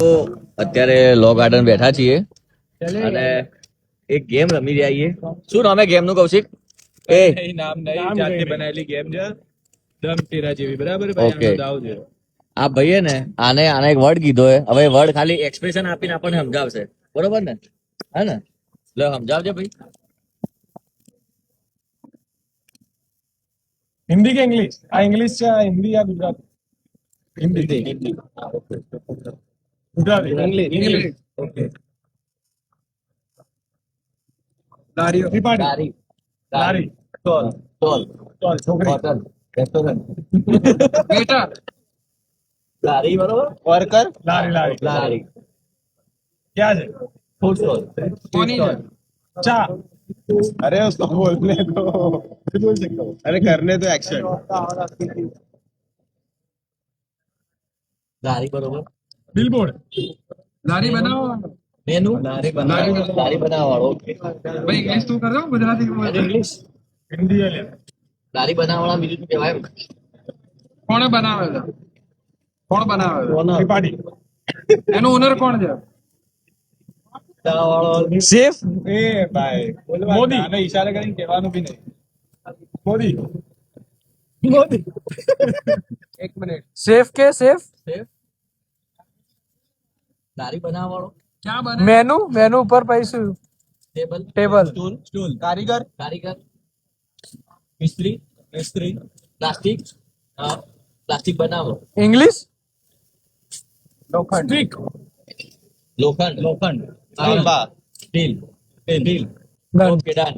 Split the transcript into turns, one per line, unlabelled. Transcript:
તો અત્યારે લો ગાર્ડન બેઠા છીએ અને એક ગેમ રમી રહ્યા છીએ. શું નામ ગેમ નું, કૌશિક?
નામ નહીં, જાતે બનાવેલી ગેમ છે, દમ તેરા જેવી. બરાબર?
ઓકે. આ ભાઈએ ને આને એક વર્ડ કીધો હે. હવે વર્ડ ખાલી એક્સપ્રેશન આપીને આપણને સમજાવશે, બરોબર ને? હે ને? લે સમજાવજે ભાઈ.
હિન્દી કે ઇંગ્લિશ? આ ઇંગ્લિશ છે, આ હિન્દી યા ગુજરાતી? હિન્દી. ગુજરાતી. ઇંગ્લિશ. ઓકે. લારી.
લારી.
લારી. સ્ટોલ.
સ્ટોલ.
છોકરી.
હોટલ. રેસ્ટોરન્ટ.
વેટર.
લારી, બરોબર?
વર્કર. લારી.
લારી.
क्या है?
Food stall.
कोनी है? चा. अरे उसको बोलने दो, बोल सकता हूँ. अरे करने दो एक्शन.
લારી, બરોબર?
बिलबोर्ड. लारी बनाओ.
મેનુ. લારી બનાવવાળો. ઓકે.
भाई इंग्लिश तू कर रहा हूँ, गुजराती
ઇંગ્લિશ.
हिंदी है.
લારી બનાવવાળા બીજું શું કહેવાય?
કોણે બનાવે છે? કોણ બનાવે છે? ત્રિપાઠી. એનો ઓનર કોણ છે?
સેફ.
એ ભાઈ મોદી. આને ઈશારે કરીને કહેવાનું બી નહીં. મોદી. એક મિનિટ.
સેફ કે સેફ
સેફ. લારી બનાવવાળો.
ક્યાં બને?
મેનુ ઉપર પૈસું ટેબલ
સ્ટૂલ. કારીગર.
મિસ્ત્રી. પ્લાસ્ટિક. પ્લાસ્ટિક બનાવો.
ઇંગ્લિશ
લોખંડ.
લોખંડ.
તાંબા.
સ્ટીલ.
Done.
Okay, done.